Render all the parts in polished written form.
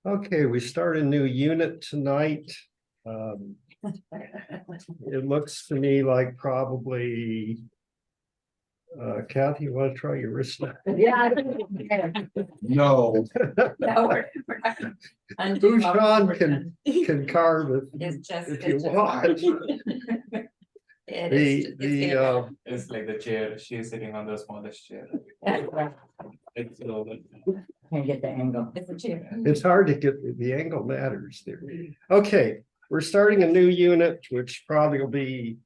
Okay, we start a new unit tonight. Um, It looks to me like probably Kathy, you want to try your wrist? Yeah. No. No, we're not. Who Sean can carve it It's just. if you it's just want. hard. It is. It's getting bad. It's like the chair, she's sitting on the smallest chair. It's low. Can't get the angle. It's a chair. It's hard to get, the angle matters there. Okay, we're starting a new unit, which probably will be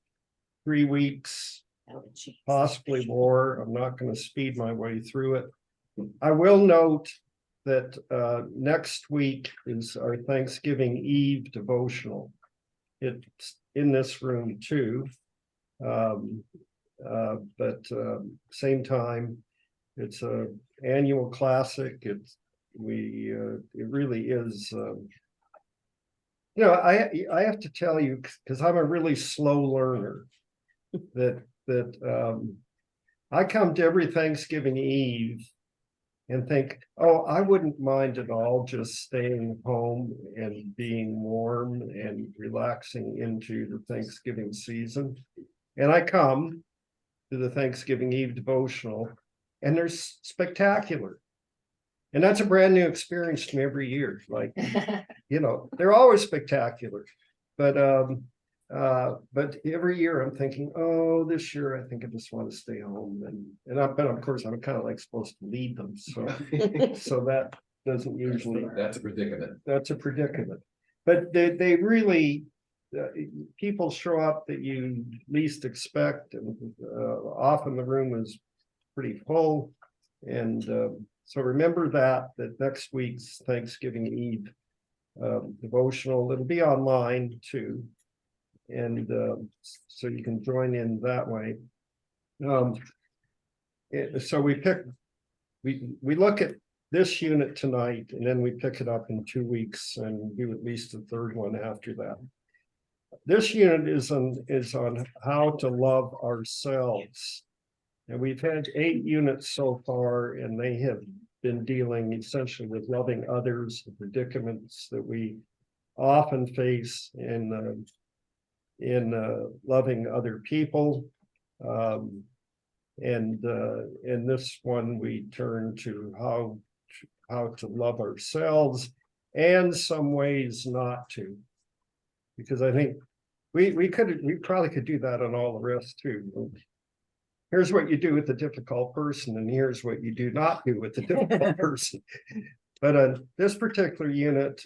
3 weeks, possibly more. I'm not going to speed my way through it. I will note that next week is our Thanksgiving Eve devotional. It's in this room too. But same time, it's a annual classic. It really is. I have to tell you, because I'm a really slow learner, that I come to every Thanksgiving Eve and think, oh, I wouldn't mind at all just staying home and being warm and relaxing into the Thanksgiving season. And I come to the Thanksgiving Eve devotional, and they're spectacular. And that's a brand new experience to me every year. Like, they're always spectacular. But every year I'm thinking, oh, this year I think I just want to stay home. But of course I'm kind of like supposed to lead them. So that doesn't usually. That's a predicament. That's a predicament. But they really, people show up that you least expect, and often the room is pretty full. And so remember that next week's Thanksgiving Eve devotional, it'll be online too. And so you can join in that way. So we look at this unit tonight, and then we pick it up in 2 weeks and do at least a third one after that. This unit is on how to love ourselves. And we've had 8 units so far, and they have been dealing essentially with loving others, the predicaments that we often face in loving other people. And in this one, we turn to how to love ourselves, and some ways not to. Because I think we probably could do that on all the rest too. Here's what you do with a difficult person, and here's what you do not do with a difficult person. But this particular unit,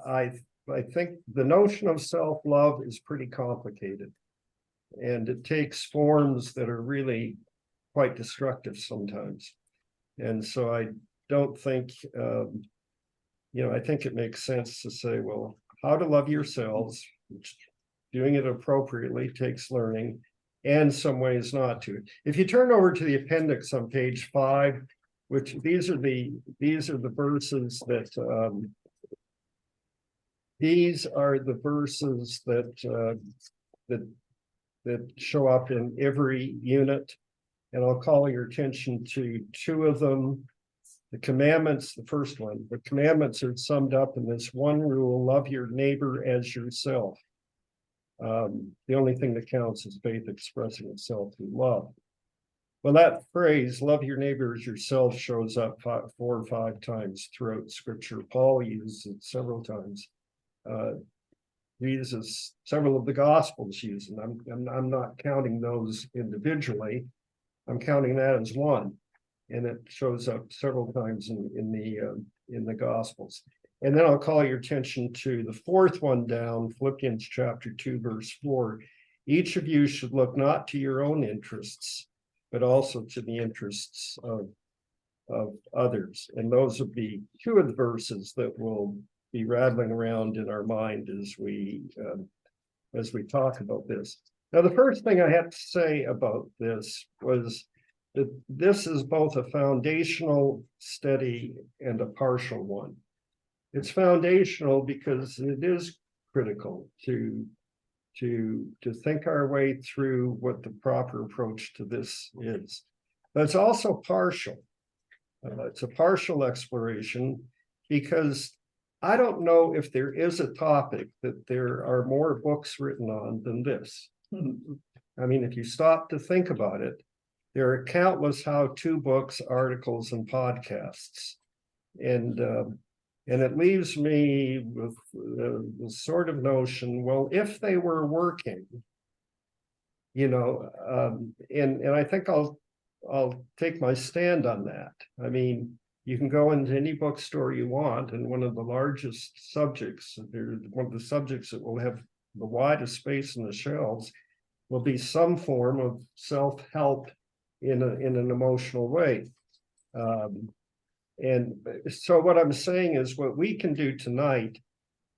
I think the notion of self-love is pretty complicated, and it takes forms that are really quite destructive sometimes. And so I don't think, I think it makes sense to say, well, how to love yourselves, which doing it appropriately takes learning, and some ways not to. If you turn over to the appendix on page 5, which these are the verses that that show up in every unit. And I'll call your attention to 2 of them. The commandments, the first one, the commandments are summed up in this one rule: love your neighbor as yourself. The only thing that counts is faith expressing itself through love. Well, that phrase, love your neighbor as yourself, shows up 4 or 5 times throughout Scripture. Paul uses it several times. Jesus, several of the Gospels use it. I'm not counting those individually. I'm counting that as one, and it shows up several times in the Gospels. And then I'll call your attention to the 4th one down, Philippians chapter 2, verse 4. Each of you should look not to your own interests, but also to the interests of others. And those would be 2 of the verses that will be rattling around in our mind as we talk about this. Now, the first thing I have to say about this was that this is both a foundational study and a partial one. It's foundational because it is critical to think our way through what the proper approach to this is. But it's also partial. It's a partial exploration, because I don't know if there is a topic that there are more books written on than this. I mean, if you stop to think about it, there are countless how-to books, articles, and podcasts. And it leaves me with the sort of notion, well, if they were working, and I think I'll take my stand on that. I mean, you can go into any bookstore you want, and one of the largest subjects, one of the subjects that will have the widest space in the shelves will be some form of self-help in an emotional way. And so what I'm saying is what we can do tonight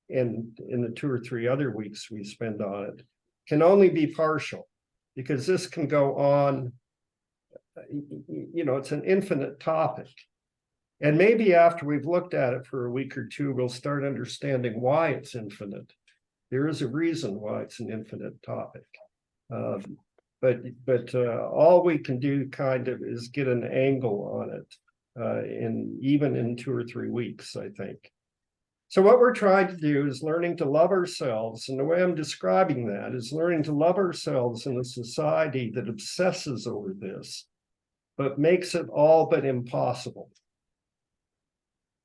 and in the 2 or 3 other weeks we spend on it can only be partial, because this can go on, it's an infinite topic. And maybe after we've looked at it for a week or two, we'll start understanding why it's infinite. There is a reason why it's an infinite topic. But all we can do kind of is get an angle on it, even in 2 or 3 weeks, I think. So what we're trying to do is learning to love ourselves. And the way I'm describing that is learning to love ourselves in a society that obsesses over this, but makes it all but impossible.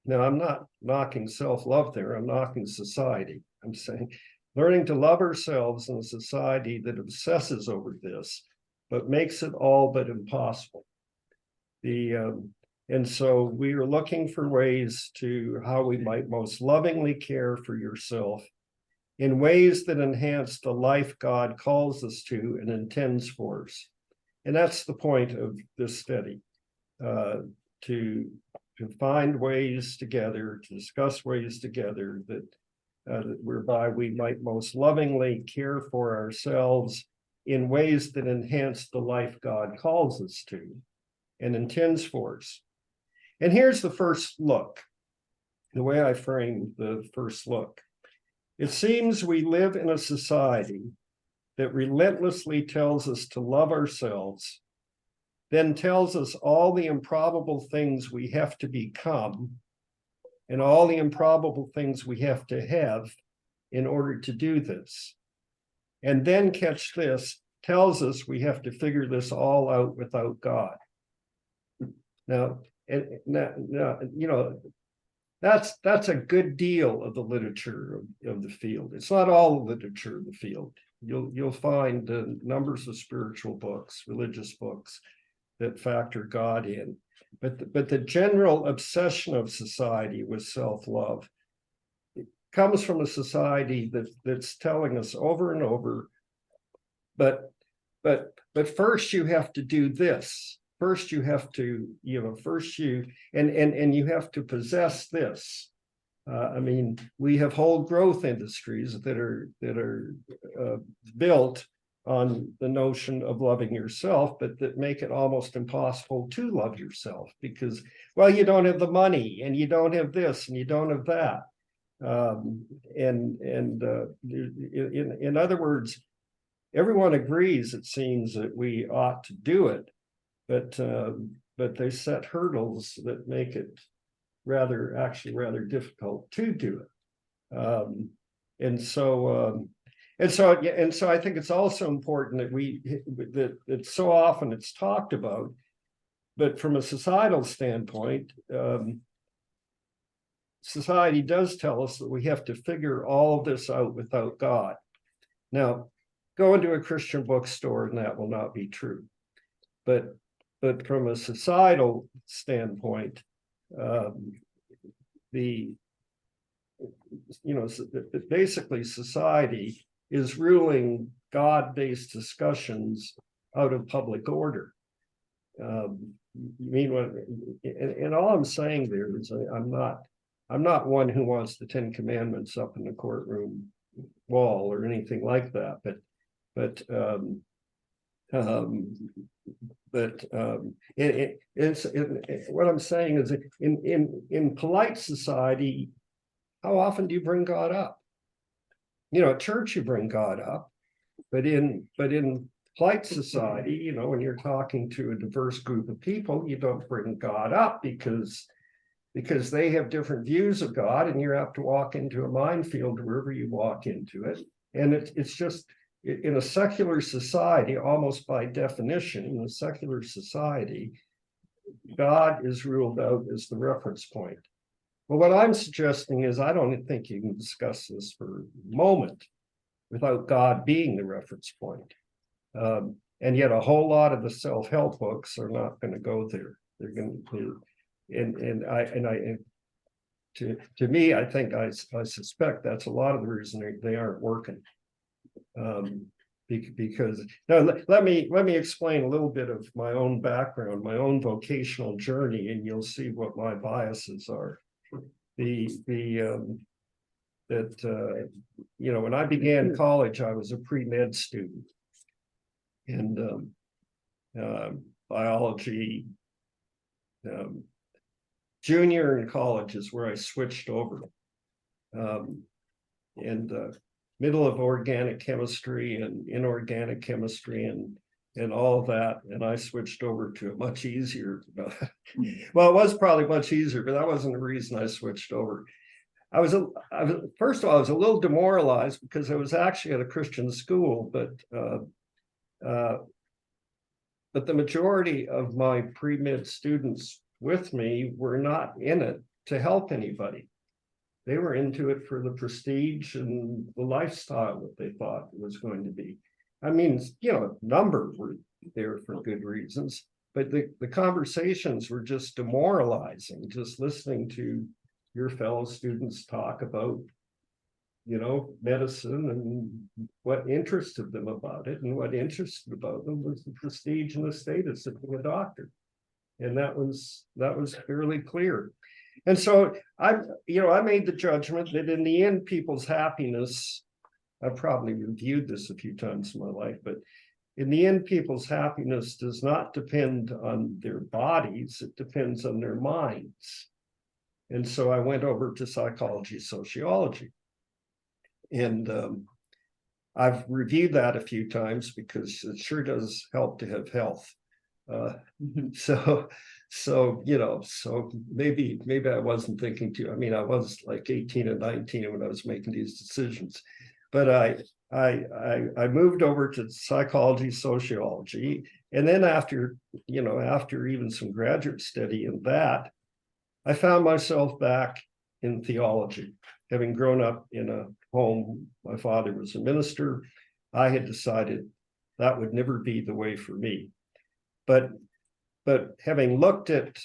Now, I'm not knocking self-love there, I'm knocking society. I'm saying learning to love ourselves in a society that obsesses over this, but makes it all but impossible. And so we are looking for ways to how we might most lovingly care for yourself in ways that enhance the life God calls us to and intends for us. And that's the point of this study, to find ways together, to discuss ways together that whereby we might most lovingly care for ourselves in ways that enhance the life God calls us to and intends for us. And here's the first look, the way I frame the first look. It seems we live in a society that relentlessly tells us to love ourselves, then tells us all the improbable things we have to become and all the improbable things we have to have in order to do this. And then, catch this, tells us we have to figure this all out without God. Now, that's a good deal of the literature of the field. It's not all the literature of the field. You'll find numbers of spiritual books, religious books that factor God in. But the general obsession of society with self-love comes from a society that's telling us over and over, but first you have to do this. First you have to, and you have to possess this. I mean, we have whole growth industries that are built on the notion of loving yourself, but that make it almost impossible to love yourself because, well, you don't have the money and you don't have this and you don't have that. In other words, everyone agrees, it seems, that we ought to do it, but they set hurdles that make it rather difficult to do it. And so I think it's also important that so often it's talked about, but from a societal standpoint, society does tell us that we have to figure all of this out without God. Now, go into a Christian bookstore and that will not be true. But from a societal standpoint, basically society is ruling God-based discussions out of public order. And all I'm saying there is I'm not one who wants the 10 Commandments up in the courtroom wall or anything like that, but what I'm saying is in polite society, how often do you bring God up? At church you bring God up, but in polite society, when you're talking to a diverse group of people, you don't bring God up because because they have different views of God, and you have to walk into a minefield wherever you walk into it. And it's just in a secular society, almost by definition, in a secular society, God is ruled out as the reference point. But what I'm suggesting is I don't think you can discuss this for a moment without God being the reference point. And yet a whole lot of the self-help books are not going to go there. They're going to, to me, I think I suspect that's a lot of the reason they aren't working. Because now let me explain a little bit of my own background, my own vocational journey, and you'll see what my biases are. When I began college, I was a pre-med student, and biology. Junior in college is where I switched over, middle of organic chemistry and inorganic chemistry and all of that, and I switched over to a much easier. Well, it was probably much easier, but that wasn't the reason I switched over. First of all, I was a little demoralized because I was actually at a Christian school, but the majority of my pre-med students with me were not in it to help anybody. They were into it for the prestige and the lifestyle that they thought it was going to be. I mean, number were there for good reasons, but the conversations were just demoralizing, just listening to your fellow students talk about, medicine and what interested them about it. And what interested about them was the prestige and the status of being a doctor. And that was fairly clear. And so I made the judgment that in the end, people's happiness, I've probably reviewed this a few times in my life, but in the end, people's happiness does not depend on their bodies, it depends on their minds. And so I went over to psychology, sociology. And I've reviewed that a few times because it sure does help to have health. So maybe I wasn't thinking too. I mean, I was like 18 and 19 when I was making these decisions, but I moved over to psychology, sociology, and then after even some graduate study in that, I found myself back in theology. Having grown up in a home, my father was a minister. I had decided that would never be the way for me. But having looked at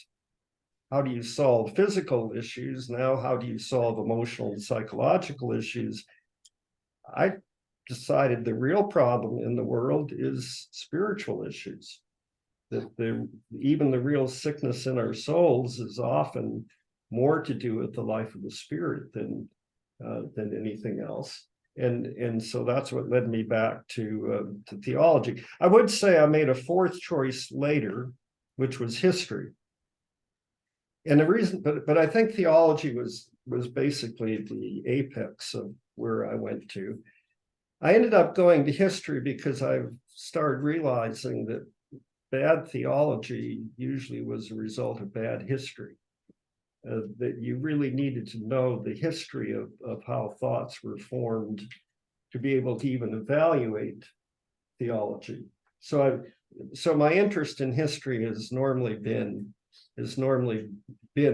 how do you solve physical issues, now how do you solve emotional and psychological issues, I decided the real problem in the world is spiritual issues. That even the real sickness in our souls is often more to do with the life of the spirit than anything else. And so that's what led me back to theology. I would say I made a fourth choice later, which was history. And the reason, but I think theology was basically the apex of where I went to. I ended up going to history because I started realizing that bad theology usually was a result of bad history. That you really needed to know the history of how thoughts were formed to be able to even evaluate theology. So my interest in history has normally been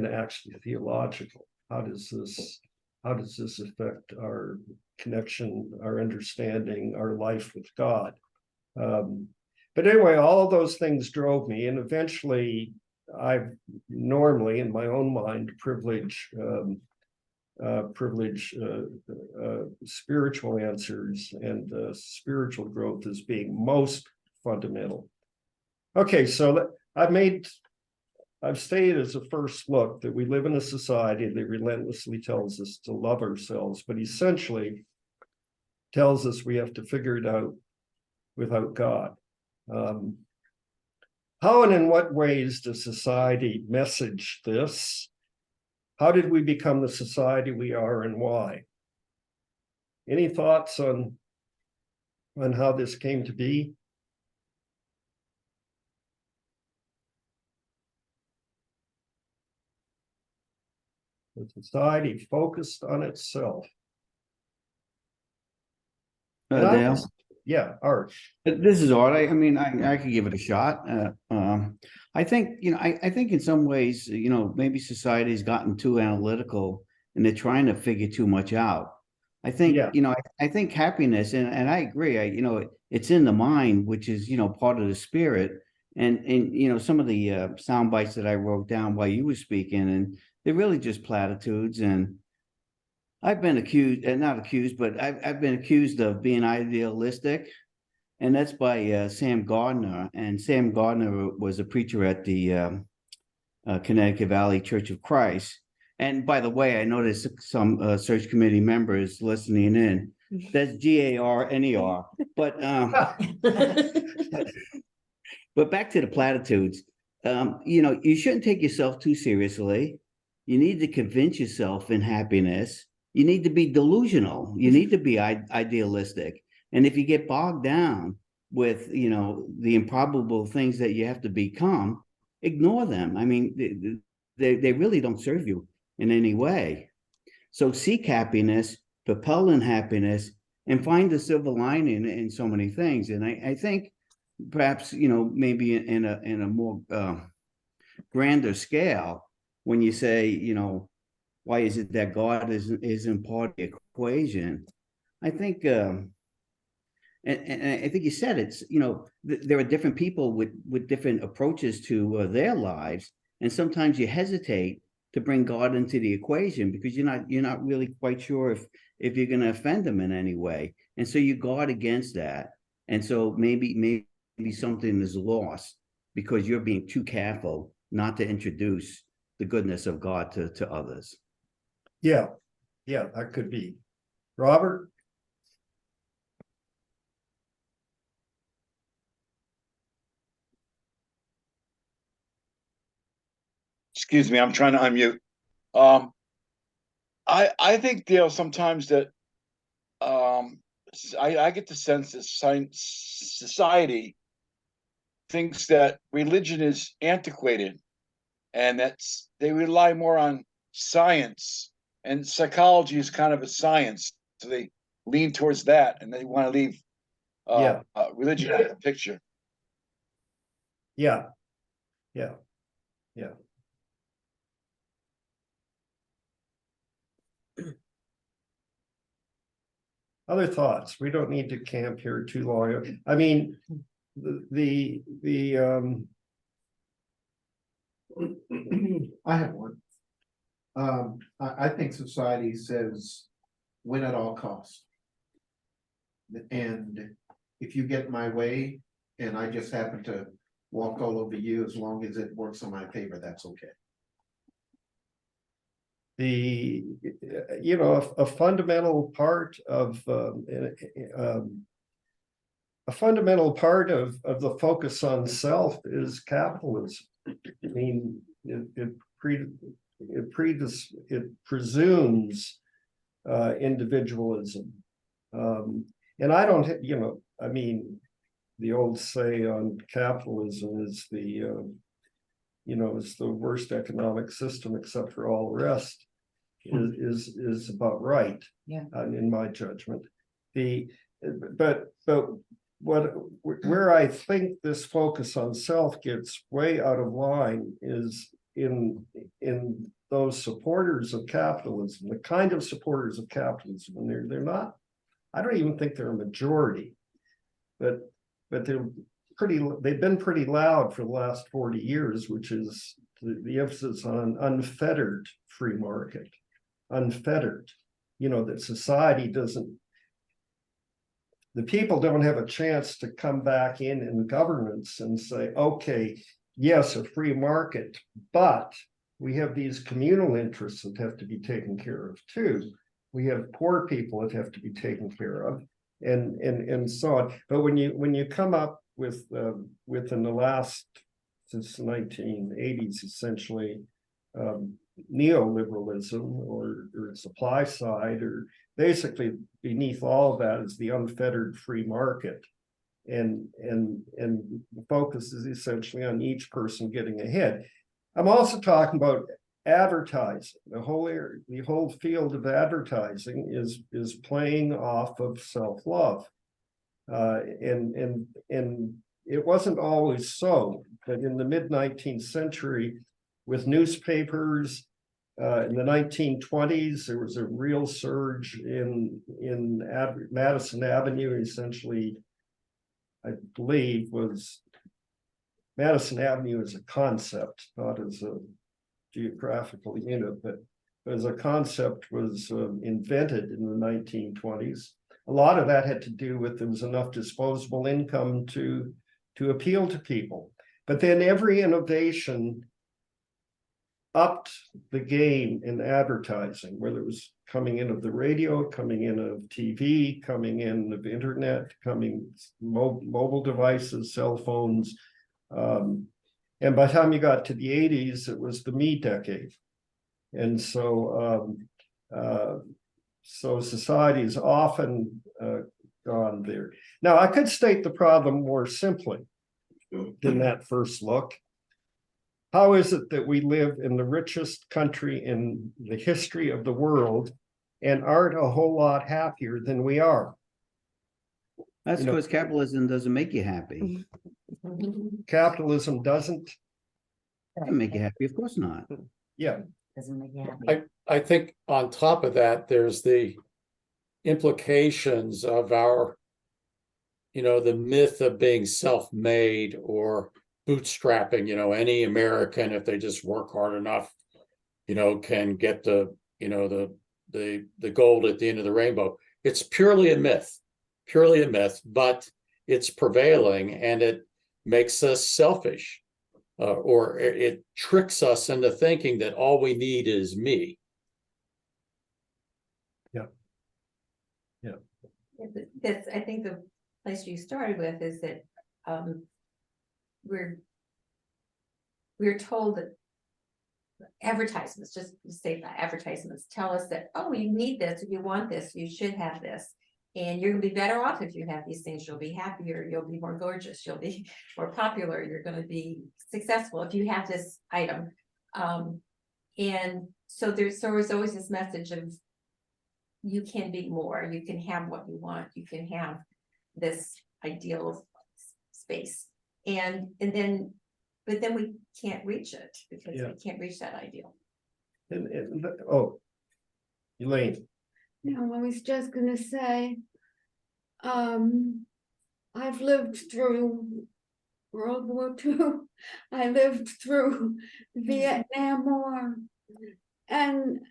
actually theological. How does this affect our connection, our understanding, our life with God? But anyway, all of those things drove me, and eventually I normally, in my own mind, privilege spiritual answers and spiritual growth as being most fundamental. Okay, so I've stated as a first look that we live in a society that relentlessly tells us to love ourselves, but essentially tells us we have to figure it out without God. How and in what ways does society message this? How did we become the society we are, and why? Any thoughts on how this came to be? A society focused on itself. And I Dale, just- Yeah, Art. this is Art. I mean, I could give it a shot. I think, I think in some ways, maybe society's gotten too analytical and they're trying to figure too much out. I think, Yeah. I think happiness, and I agree, it's in the mind, which is, part of the spirit. And some of the sound bites that I wrote down while you were speaking, and they're really just platitudes. And I've been accused, and not accused, but I've been accused of being idealistic. And that's by Sam Gardner. And Sam Gardner was a preacher at the Connecticut Valley Church of Christ. And by the way, I noticed some search committee members listening in. That's Garner. But back to the platitudes. You shouldn't take yourself too seriously. You need to convince yourself in happiness. You need to be delusional. You need to be idealistic. And if you get bogged down with, the improbable things that you have to become, ignore them. I mean, they really don't serve you in any way. So seek happiness, propel in happiness, and find the silver lining in so many things. And I think perhaps, maybe in a more grander scale, when you say, why is it that God isn't part of the equation? I think, and I think you said it's, there are different people with different approaches to their lives, and sometimes you hesitate to bring God into the equation because you're not really quite sure if you're going to offend them in any way, and so you guard against that, and so maybe something is lost because you're being too careful not to introduce the goodness of God to others. Yeah, that could be. Robert? Excuse me, I'm trying to unmute. I think, Dale, sometimes that I get the sense that society thinks that religion is antiquated and they rely more on science, and psychology is kind of a science. So they lean towards that and they want to leave religion out of the picture. Yeah. Other thoughts? We don't need to camp here too long. I mean, I have one. I think society says win at all costs. And if you get my way and I just happen to walk all over you, as long as it works in my favor, that's okay. A fundamental part of the focus on self is capitalism. I mean, it presumes individualism, and I don't, I mean, the old say on capitalism is is the worst economic system except for all the rest. Is about right. Yeah. In my judgment. But where I think this focus on self gets way out of line is in those supporters of capitalism, the kind of supporters of capitalism, and they're not, I don't even think they're a majority, but they've been pretty loud for the last 40 years, which is the emphasis on unfettered free market. Unfettered, that society doesn't, the people don't have a chance to come back in governance and say, okay, yes, a free market, but we have these communal interests that have to be taken care of too. We have poor people that have to be taken care of, and so on. But when you come up with in the last, since the 1980s, essentially, neoliberalism or supply side, or basically beneath all of that is the unfettered free market, and the focus is essentially on each person getting ahead. I'm also talking about advertising, the whole field of advertising is playing off of self-love. And it wasn't always so, but in the mid-19th century, with newspapers, in the 1920s, there was a real surge in Madison Avenue. Essentially, I believe was Madison Avenue as a concept, not as a geographical unit, but as a concept was invented in the 1920s. A lot of that had to do with there was enough disposable income to appeal to people. But then every innovation upped the game in advertising, whether it was coming in of the radio, coming in of TV, coming in of internet, coming mobile devices, cell phones. And by the time you got to the 80s, it was the me decade. And so society is often gone there. Now, I could state the problem more simply than that first look. How is it that we live in the richest country in the history of the world and aren't a whole lot happier than we are? That's You know- because capitalism doesn't make you happy. Capitalism doesn't, Doesn't make you happy, of course not. yeah, Doesn't make you happy. I think on top of that, there's the implications of our, the myth of being self-made or bootstrapping, any American, if they just work hard enough, can get the gold at the end of the rainbow. It's purely a myth, but it's prevailing and it makes us selfish. Or it tricks us into thinking that all we need is me. That's, I think the place you started with is that we're told that advertisements, just say that advertisements tell us that, oh, you need this, you want this, you should have this. And you're gonna be better off if you have these things. You'll be happier, you'll be more gorgeous, you'll be more popular, you're gonna be successful if you have this item. And so there's always this message of you can be more, you can have what you want, you can have this ideal space. But then we can't reach it because Yeah. we can't reach that ideal. oh, Elaine, No, I was just gonna say, I've lived through World War II. I lived through the Vietnam War. And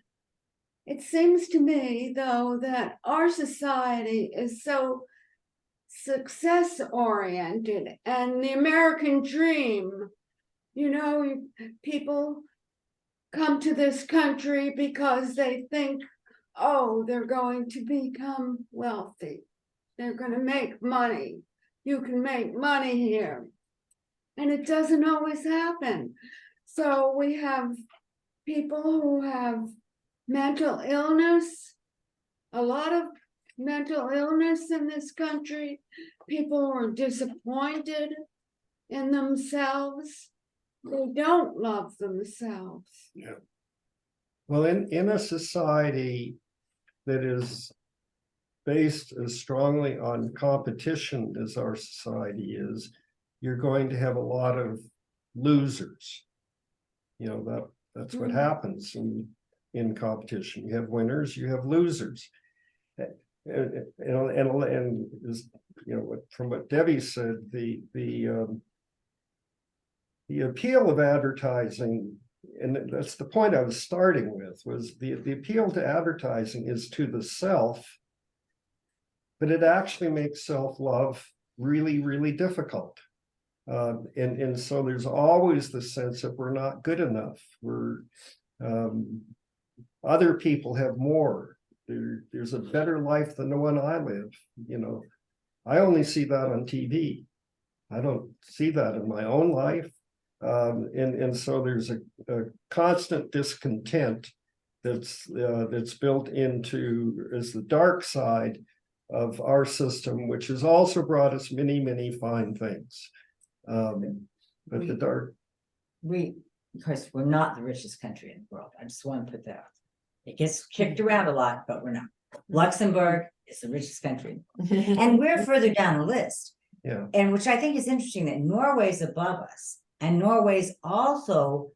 it seems to me, though, that our society is so success oriented and the American dream, people come to this country because they think, oh, they're going to become wealthy. They're going to make money. You can make money here. And it doesn't always happen. So we have people who have mental illness, a lot of mental illness in this country. People who are disappointed in themselves. They don't love themselves. well, in a society that is based as strongly on competition as our society is, you're going to have a lot of losers. That's what happens in competition. You have winners, you have losers. And from what Debbie said, the appeal of advertising, and that's the point I was starting with, was the appeal to advertising is to the self, but it actually makes self-love really, really difficult. And so there's always the sense that we're not good enough. Other people have more. There's a better life than the one I live. I only see that on TV. I don't see that in my own life. And so there's a constant discontent that's built into as the dark side of our system, which has also brought us many, many fine things. But the dark. We because we're not the richest country in the world. I just want to put that out. It gets kicked around a lot, but we're not. Luxembourg is the richest country. And we're further down the list. Yeah. And which I think is interesting that Norway's above us. And Norway's also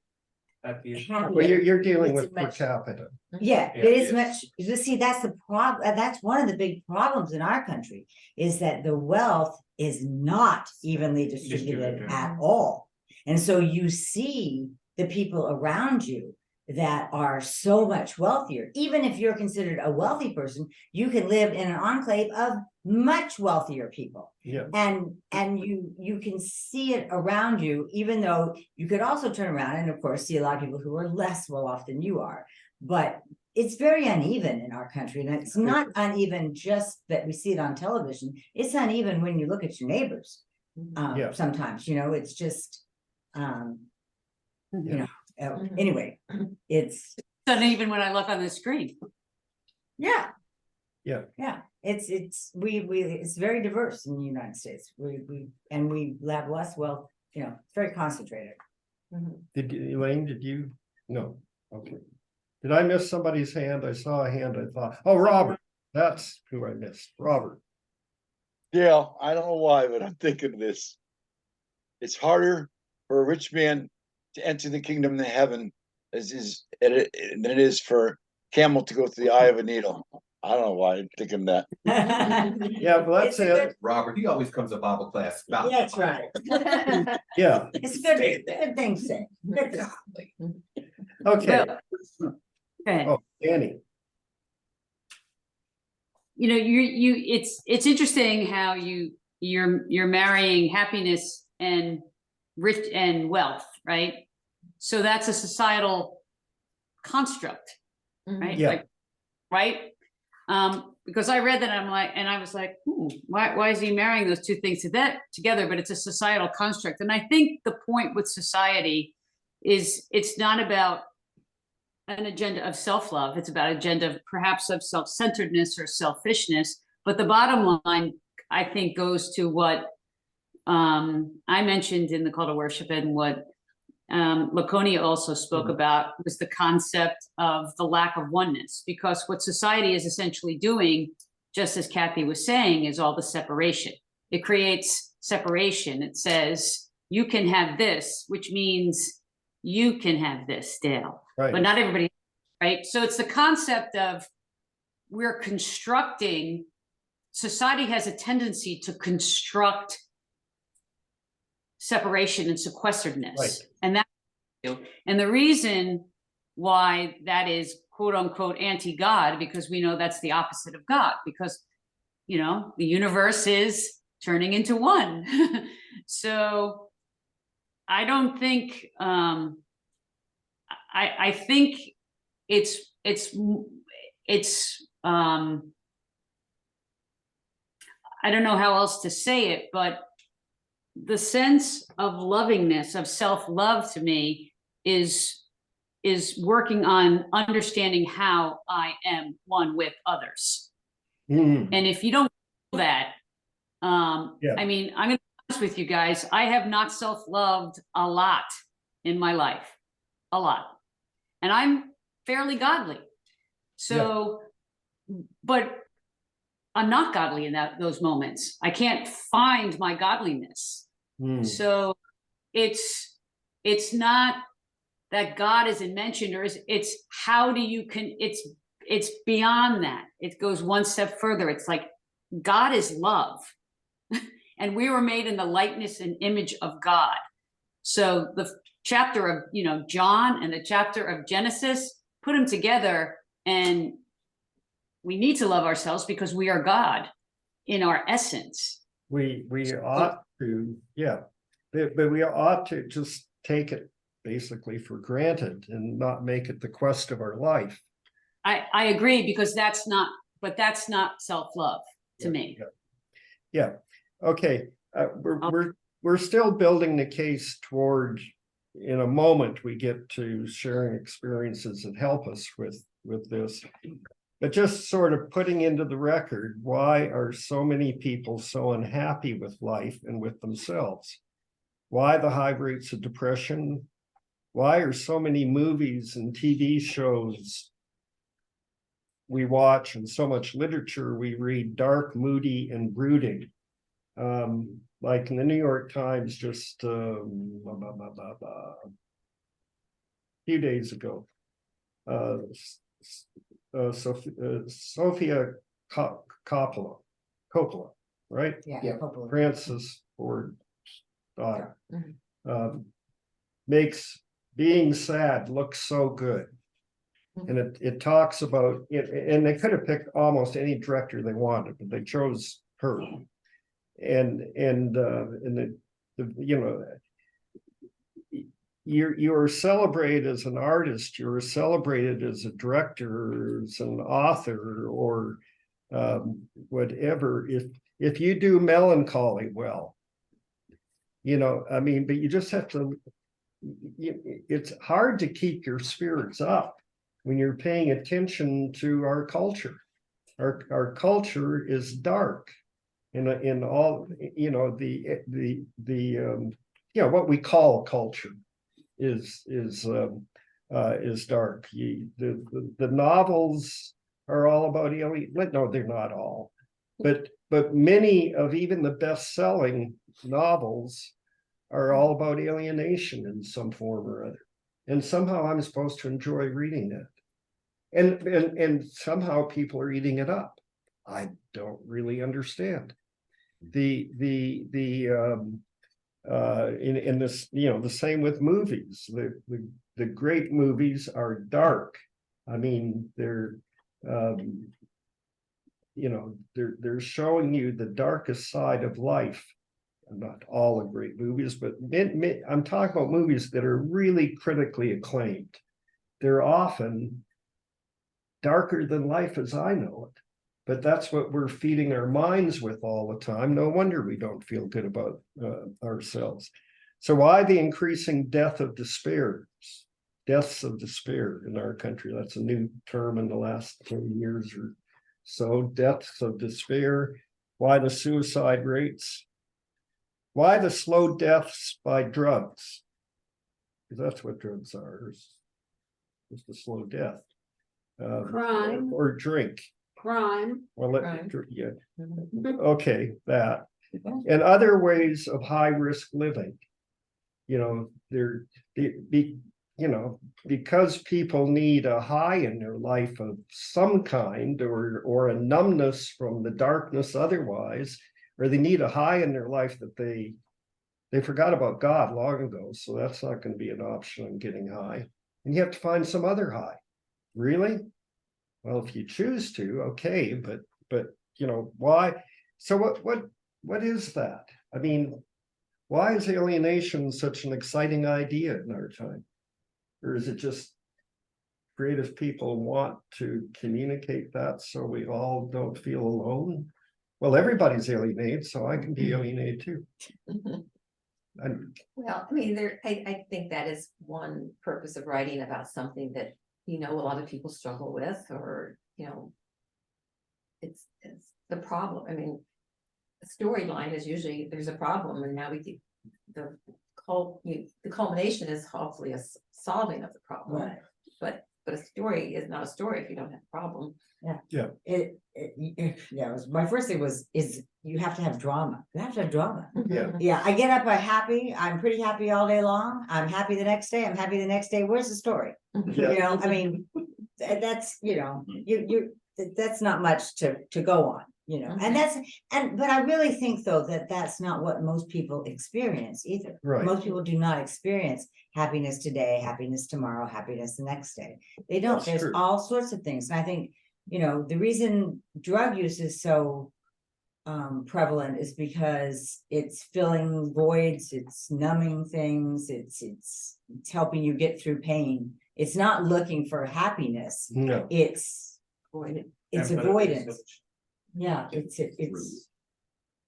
Well, you're dealing It's with per much- capita. yeah, Yeah, it is yes. much, you see, that's the problem, that's one of the big problems in our country, is that the wealth is not evenly distributed Distributed. at all. And so you see the people around you that are so much wealthier, even if you're considered a wealthy person, you can live in an enclave of much wealthier people. Yeah. And you can see it around you, even though you could also turn around and of course see a lot of people who are less well off than you are. But it's very uneven in our country, and it's not uneven just that we see it on television. It's uneven when you look at your neighbors. Yeah. Sometimes, it's just Yeah. anyway, it's Uneven when I look on the screen. yeah. Yeah. Yeah, it's very diverse in the United States. We have less wealth, it's very concentrated. Elaine, did you? No, okay. Did I miss somebody's hand? I saw a hand, I thought, oh, Robert, that's who I missed, Robert. Yeah, I don't know why, but I'm thinking of this. It's harder for a rich man to enter the kingdom of heaven than it is for camel to go through the eye of a needle. I don't know why I'm thinking that. Yeah, well, that's It's a it. Robert, he always comes to Bible class. That's right. Yeah, It's good thing to say. okay. Okay. Oh, Danny, It's interesting how you're marrying happiness and rich and wealth, right? So that's a societal construct, right? Yeah. Like, right? Because I read that and I was like, why is he marrying those two things together? But it's a societal construct. And I think the point with society is it's not about an agenda of self-love. It's about agenda perhaps of self-centeredness or selfishness. But the bottom line, I think, goes to what I mentioned in the call to worship and what Laconia also spoke about was the concept of the lack of oneness, because what society is essentially doing, just as Kathy was saying, is all the separation. It creates separation. It says you can have this, which means you can have this, Dale, right, but not everybody, right? So it's the concept of we're constructing, society has a tendency to construct separation and sequesteredness. Right. And the reason why that is quote unquote anti-God, because we know that's the opposite of God, because the universe is turning into one. So I don't think I think it's I don't know how else to say it, but the sense of lovingness, of self-love to me is working on understanding how I am one with others. Mhm. And if you don't know that, Yeah. I mean, I'm gonna be honest with you guys, I have not self-loved a lot in my life, a lot. And I'm fairly godly. So, but I'm not godly in those moments. I can't find my godliness. Mm. So it's not that God isn't mentioned, or it's how do you it's beyond that. It goes one step further. It's like God is love. And we were made in the likeness and image of God. So the chapter of John and the chapter of Genesis, put them together, and we need to love ourselves because we are God in our essence. We ought to, yeah, but we ought to just take it basically for granted and not make it the quest of our life. I agree, because that's not self-love to me. Yeah, okay, we're still building the case toward, in a moment, we get to sharing experiences that help us with this. But just sort of putting into the record, why are so many people so unhappy with life and with themselves? Why the high rates of depression, why are so many movies and TV shows we watch and so much literature we read dark, moody, and brooding? Like in the New York Times just a few days ago, Sophia Coppola, right? Yeah. hopefully. Francis Ford daughter, Mhm. makes being sad look so good. And it talks about it, and they could have picked almost any director they wanted, but they chose her. And the you know, you're celebrated as an artist, you're celebrated as a director, as an author, or whatever, if you do melancholy well. You know, I mean, but you just have to, it's hard to keep your spirits up when you're paying attention to our culture. Our culture is dark in all, you know, what we call culture is dark. The novels are all about alien. No, they're not all, but many of even the best-selling novels are all about alienation in some form or other. And somehow I'm supposed to enjoy reading that. And somehow people are eating it up. I don't really understand. In this, you know, the same with movies. The great movies are dark. I mean, they're you know, they're showing you the darkest side of life. Not all the great movies, but I'm talking about movies that are really critically acclaimed. They're often darker than life as I know it, but that's what we're feeding our minds with all the time. No wonder we don't feel good about ourselves. So why the increasing deaths of despair in our country? That's a new term in the last 20 years or so. Deaths of despair. Why the suicide rates? Why the slow deaths by drugs? Because that's what drugs are. Just a slow death. Crime. Or drink. Crime. Well, Crime. yeah. Okay, that. And other ways of high risk living. You know, you know, because people need a high in their life of some kind, or a numbness from the darkness otherwise, or they need a high in their life that they forgot about God long ago, so that's not going to be an option in getting high. And you have to find some other high. Really? Well, if you choose to, okay, but you know, why? So what is that? I mean, why is alienation such an exciting idea in our time? Or is it just creative people want to communicate that so we all don't feel alone? Well, everybody's alienated, so I can be alienated too. Well, I mean, I think that is one purpose of writing about something that, you know, a lot of people struggle with, or, you know, it's the problem. I mean, the storyline is usually there's a problem, and now the culmination is hopefully a solving of the problem. Right. But a story is not a story if you don't have a problem. My first thing is you have to have drama. You have to have drama. Yeah. Yeah, I get up, I'm pretty happy all day long. I'm happy the next day. I'm happy the next day. Where's the story? Yeah. You know, I mean, that's, you know, that's not much to go on, you know, but I really think though that that's not what most people experience either. Right. Most people do not experience happiness today, happiness tomorrow, happiness the next day. They don't. That's There's true. all sorts of things. And I think, you know, the reason drug use is so prevalent is because it's filling voids, it's numbing things, it's helping you get through pain. It's not looking for happiness. No. It's avoidance. Yeah, it's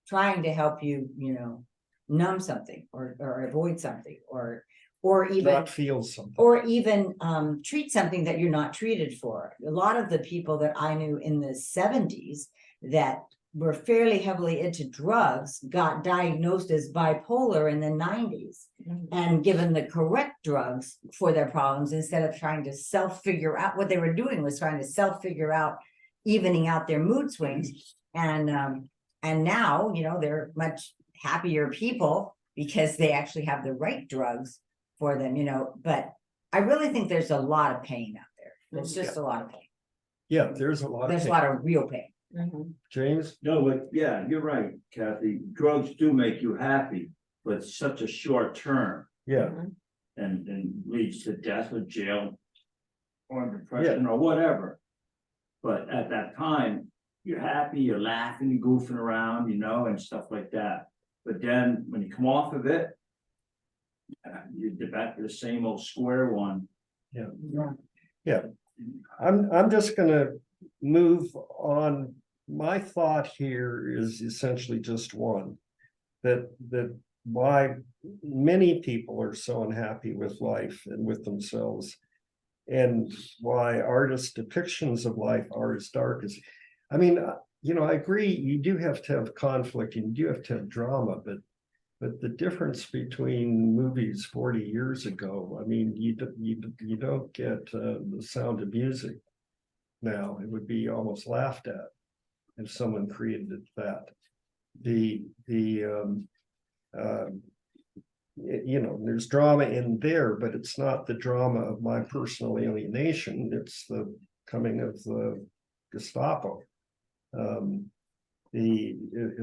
trying to help you, you know, numb something or avoid something or even Not feel something. or even treat something that you're not treated for. A lot of the people that I knew in the 70s that were fairly heavily into drugs got diagnosed as bipolar in the 90s. and given the correct drugs for their problems instead of trying to self-figure out. What they were doing was trying to self-figure out, evening out their mood swings. And now, you know, they're much happier people because they actually have the right drugs for them, you know, but I really think there's a lot of pain out there. There's just a lot of pain. Yeah, there's a lot of. There's a lot of real pain. James? No, but yeah, you're right, Kathy. Drugs do make you happy, but it's such a short term Yeah, and leads to death or jail or depression or whatever. But at that time, you're happy, you're laughing, you're goofing around, you know, and stuff like that. But then when you come off of it, you're back to the same old square one. yeah. I'm just gonna move on. My thought here is essentially just one. That why many people are so unhappy with life and with themselves. And why artists' depictions of life are as dark as, I mean, you know, I agree, you do have to have conflict, and you do have to have drama, but the difference between movies 40 years ago, I mean, you don't get the Sound of Music now. It would be almost laughed at if someone created that. You know, there's drama in there, but it's not the drama of my personal alienation. It's the coming of the Gestapo. And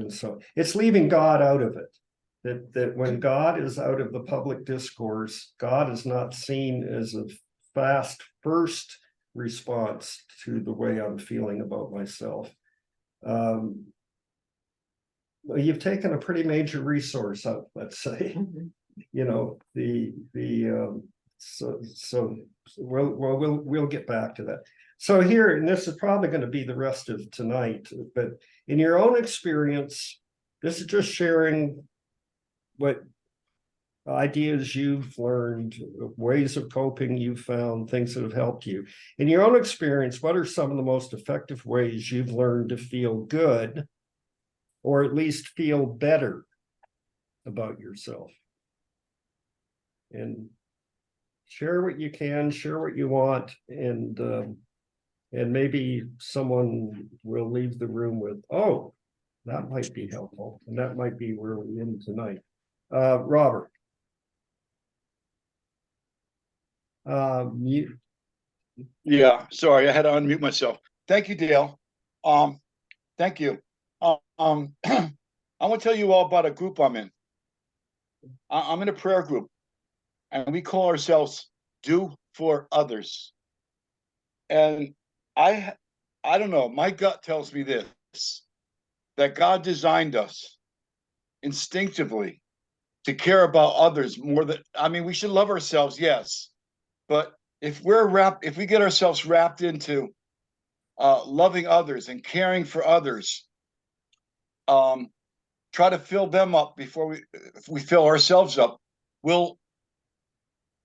so it's leaving God out of it. That when God is out of the public discourse, God is not seen as a fast first response to the way I'm feeling about myself. Well, you've taken a pretty major resource out, let's say. You know, so we'll get back to that. So here, and this is probably going to be the rest of tonight, but in your own experience, this is just sharing what ideas you've learned, ways of coping you've found, things that have helped you. In your own experience, what are some of the most effective ways you've learned to feel good, or at least feel better about yourself? And share what you can, share what you want, and maybe someone will leave the room with, oh, that might be helpful, and that might be where we end tonight. Robert. Yeah, sorry, I had to unmute myself. Thank you, Dale. Thank you. I want to tell you all about a group I'm in. I'm in a prayer group, and we call ourselves Do for Others. And I don't know, my gut tells me this, that God designed us instinctively to care about others more than, I mean, we should love ourselves, yes. But if we get ourselves wrapped into loving others and caring for others, try to fill them up before we fill ourselves up, we'll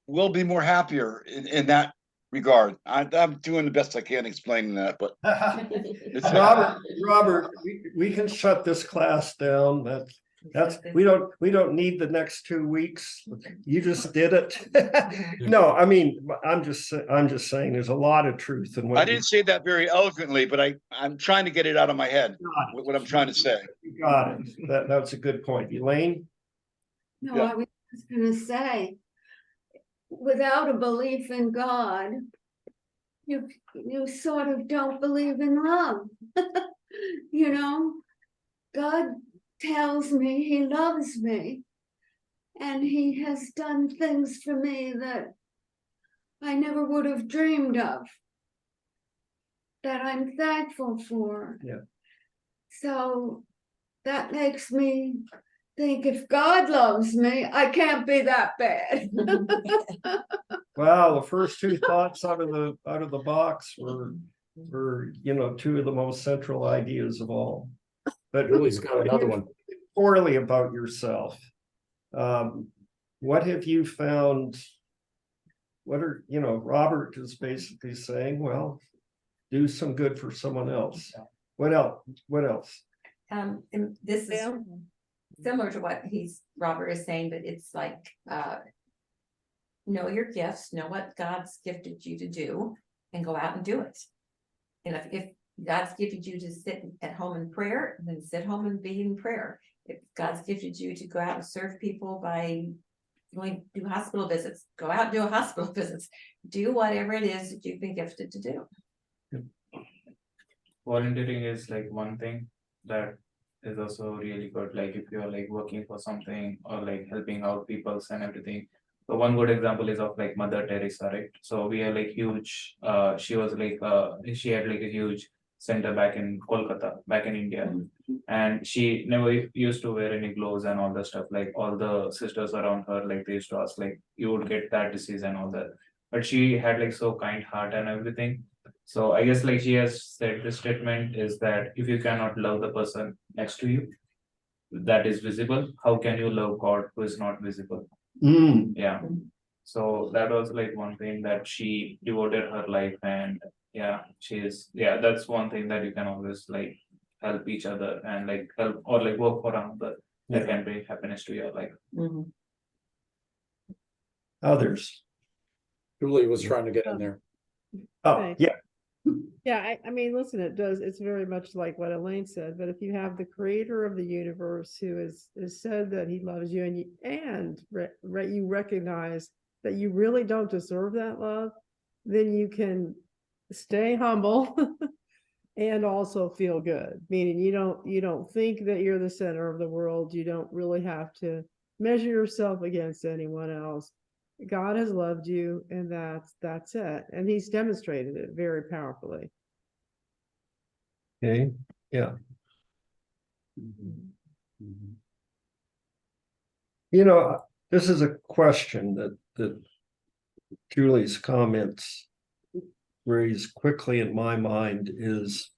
be more happier in that regard. I'm doing the best I can explaining that, but Robert, we can shut this class down. We don't need the next 2 weeks. You just did it. No, I mean, I'm just saying there's a lot of truth in what I didn't say that very eloquently, but I'm trying to get it out of my head, what I'm trying to say. You got it. That's a good point. Elaine? No, Yeah. I was just gonna say, without a belief in God, you sort of don't believe in love. You know, God tells me he loves me, and he has done things for me that I never would have dreamed of, that I'm thankful for. Yeah. So that makes me think, if God loves me, I can't be that bad. Well, the first two thoughts out of the box were you know, two of the most central ideas of all. But Julie's got another one. Poorly about yourself. What have you found? What are, you know, Robert is basically saying, well, do some good for someone else. What else? And this is similar to what Robert is saying, but it's like, know your gifts, know what God's gifted you to do, and go out and do it. And if God's gifted you to sit at home in prayer, then sit home and be in prayer. If God's gifted you to go out and serve people by do hospital visits, go out and do a hospital visits, do whatever it is that you've been gifted to do. Volunteering is like one thing that is also really good, like if you're like working for something or like helping out people and everything. So one good example is of like Mother Teresa, right? So we are like huge, she was like, she had like a huge center back in Kolkata, back in India. And she never used to wear any gloves and all the stuff, like all the sisters around her, like they used to ask like, you would get that disease and all that. But she had like so kind heart and everything. So I guess like she has said this statement is that if you cannot love the person next to you that is visible, how can you love God who is not visible? Yeah. So that was like one thing that she devoted her life, and yeah, that's one thing that you can always like help each other and like help or like work for another that can bring happiness to your life. Others. Julie was trying to get in there. Oh, Thanks. yeah. Yeah, I mean, listen, it's very much like what Elaine said, but if you have the creator of the universe who has said that he loves you and you recognize that you really don't deserve that love, then you can stay humble and also feel good. Meaning you don't think that you're the center of the world. You don't really have to measure yourself against anyone else. God has loved you, and that's it. And he's demonstrated it very powerfully. Okay, yeah. You know, this is a question that Julie's comments raise quickly in my mind is,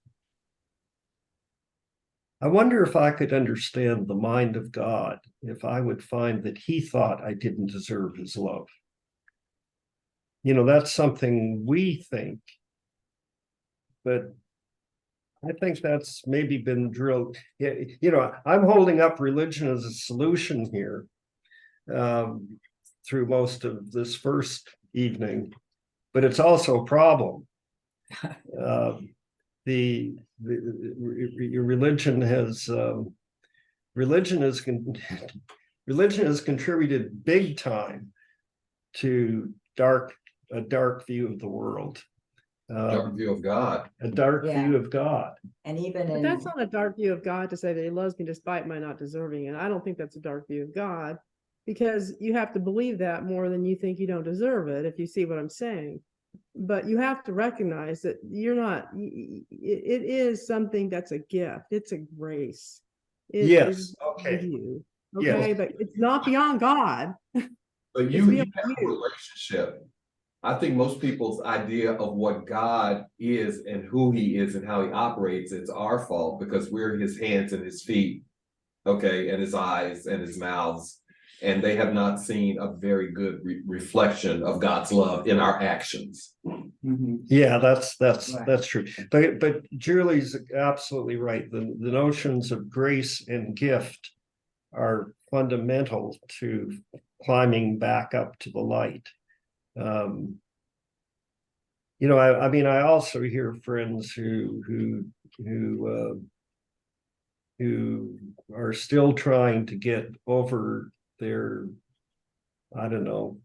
I wonder if I could understand the mind of God if I would find that he thought I didn't deserve his love. You know, that's something we think, but I think that's maybe been drilled. You know, I'm holding up religion as a solution here through most of this first evening, but it's also a problem. Your religion has contributed big time to a dark view of the world. Dark view of God. A dark view of God. And even But in, that's not a dark view of God to say that he loves me despite my not deserving it. I don't think that's a dark view of God, because you have to believe that more than you think you don't deserve it, if you see what I'm saying. But you have to recognize that you're not, it is something that's a gift. It's a grace. Yes, okay. You, Yes. okay, but it's not beyond God. But you have a relationship. I think most people's idea of what God is and who he is and how he operates, it's our fault because we're his hands and his feet, okay, and his eyes and his mouths. And they have not seen a very good reflection of God's love in our actions. Yeah, that's true. But Julie's absolutely right. The notions of grace and gift are fundamental to climbing back up to the light. You know, I mean, I also hear friends who are still trying to get over their, I don't know,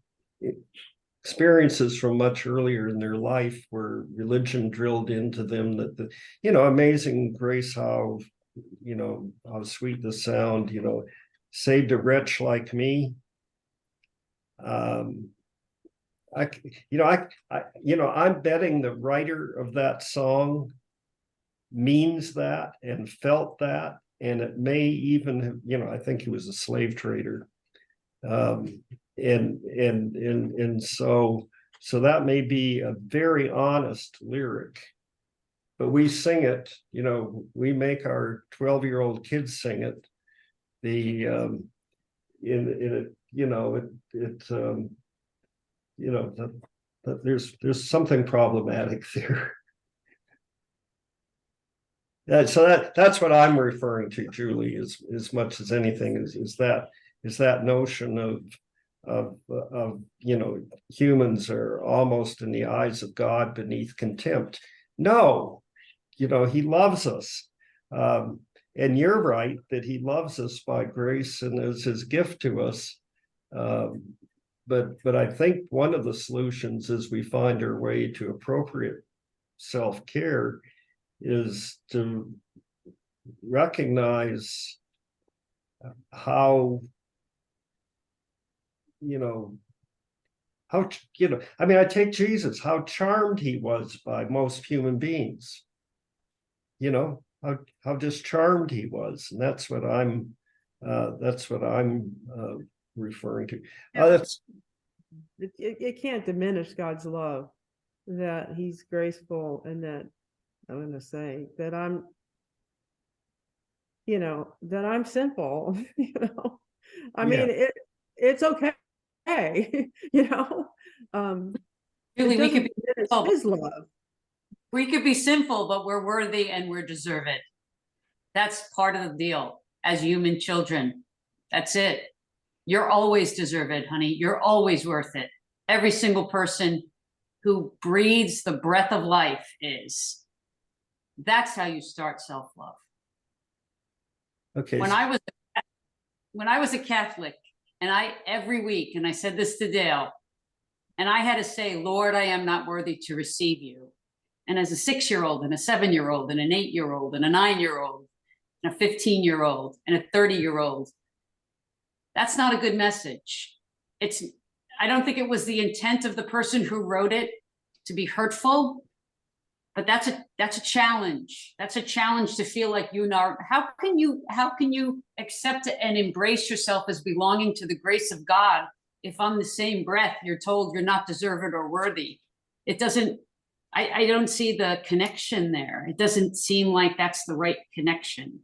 experiences from much earlier in their life where religion drilled into them that you know, Amazing Grace, how, you know, how sweet the sound, you know, saved a wretch like me. I'm betting the writer of that song means that and felt that, and it may even have, you know, I think he was a slave trader. And so that may be a very honest lyric, but we sing it, you know, we make our 12-year-old kids sing it. There's something problematic there. That's what I'm referring to, Julie, as much as anything is that notion of, you know, humans are almost in the eyes of God beneath contempt. No, you know, he loves us. And you're right that he loves us by grace and as his gift to us. But I think one of the solutions is we find our way to appropriate self-care is to recognize how, you know, how, you know, I mean, I take Jesus, how charmed he was by most human beings. You know, how just charmed he was. And that's what I'm referring to. It can't diminish God's love, that he's graceful, and that I'm going to say that I'm, you know, that I'm simple, you know, I mean, it's okay, you know, Julie, we could be diminish simple. his love. We could be sinful, but we're worthy and we're deserved. That's part of the deal as human children. That's it. You're always deserved, honey. You're always worth it. Every single person who breathes the breath of life is. That's how you start self-love. Okay. When I was a Catholic, and every week, and I said this to Dale, and I had to say, Lord, I am not worthy to receive you. And as a 6-year-old and a 7-year-old and an 8-year-old and a 9-year-old and a 15-year-old and a 30-year-old, that's not a good message. I don't think it was the intent of the person who wrote it to be hurtful, but that's a challenge. That's a challenge to feel like you know, how can you accept and embrace yourself as belonging to the grace of God if on the same breath you're told you're not deserved or worthy? It doesn't, I don't see the connection there. It doesn't seem like that's the right connection.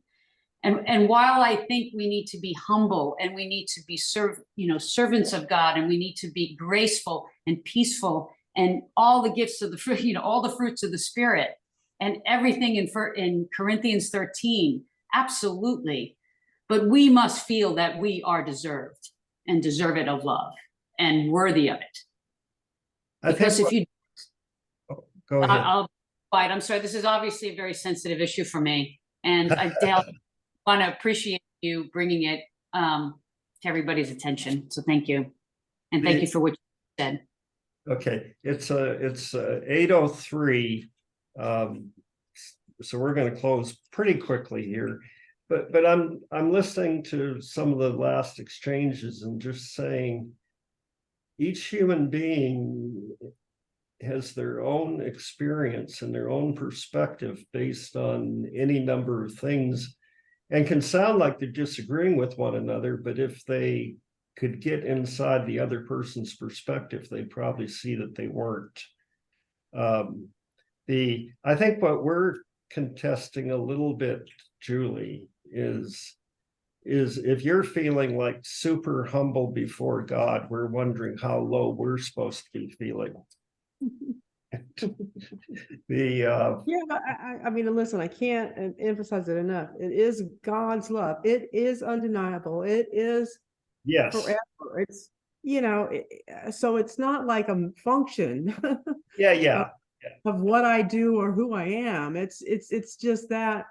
And while I think we need to be humble and we need to be servants of God, and we need to be graceful and peaceful and all the gifts of the fruit, all the fruits of the Spirit and everything in Corinthians 13, absolutely. But we must feel that we are deserved and deserving of love and worthy of it. Because if you go ahead. I'm sorry, this is obviously a very sensitive issue for me. And I want to appreciate you bringing it to everybody's attention. So thank you. And thank you for what you said. Okay, it's 8:03. So we're going to close pretty quickly here. But I'm listening to some of the last exchanges and just saying each human being has their own experience and their own perspective based on any number of things, and can sound like they're disagreeing with one another, but if they could get inside the other person's perspective, they'd probably see that they weren't. I think what we're contesting a little bit, Julie, is if you're feeling like super humble before God, we're wondering how low we're supposed to be feeling. I mean, listen, I can't emphasize it enough. It is God's love. It is undeniable. It is forever. It's, so it's not like a function of what I do or who I am. It's just that.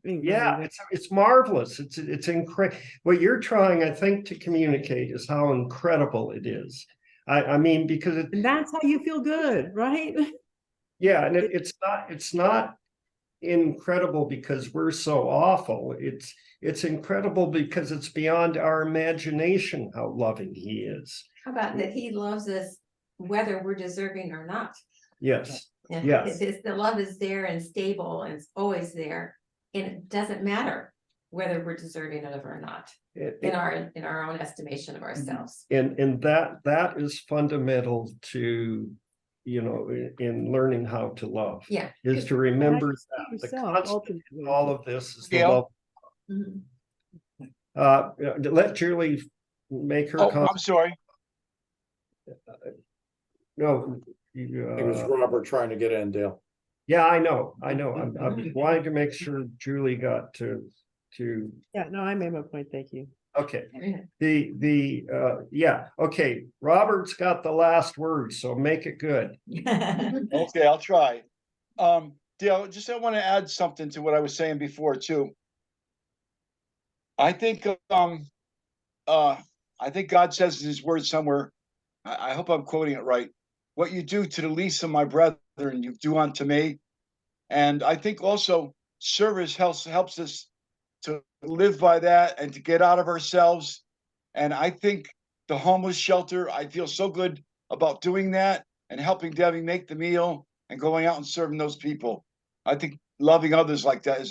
It's marvelous. It's incredible. What you're trying, I think, to communicate is how incredible it is. I mean, because and that's how you feel good, right? Yeah, and it's not incredible because we're so awful. It's incredible because it's beyond our imagination how loving he is. How about that he loves us whether we're deserving or not? Yes. And Yes. the love is there and stable and it's always there. And it doesn't matter whether we're deserving of it or not in our own estimation of ourselves. And that is fundamental to, in learning how to love. Yeah. Is to remember that the constant in all of this is the love. Let Julie make her comment. I'm sorry. No, it was Robert trying to get in, Dale. Yeah, I know. I'm wanting to make sure Julie got to, Yeah, no, I made my point. Thank you. okay. Yeah, okay. Robert's got the last word, so make it good. Okay, I'll try. Dale, just I want to add something to what I was saying before too. I think I think God says in his word somewhere, I hope I'm quoting it right. What you do to the least of my brethren, you do unto me. And I think also service helps us to live by that and to get out of ourselves. And I think the homeless shelter, I feel so good about doing that and helping Debbie make the meal and going out and serving those people. I think loving others like that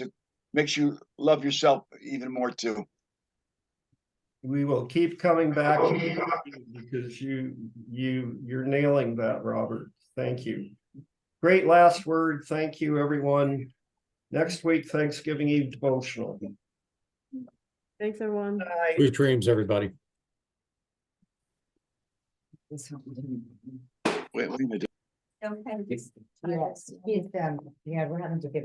makes you love yourself even more too. We will keep coming back to you because you're nailing that, Robert. Thank you. Great last word. Thank you, everyone. Next week, Thanksgiving Eve devotional. Thanks, everyone. Bye. Sweet dreams, everybody. Wait, wait a minute. Okay. Yes, yeah, we're having to give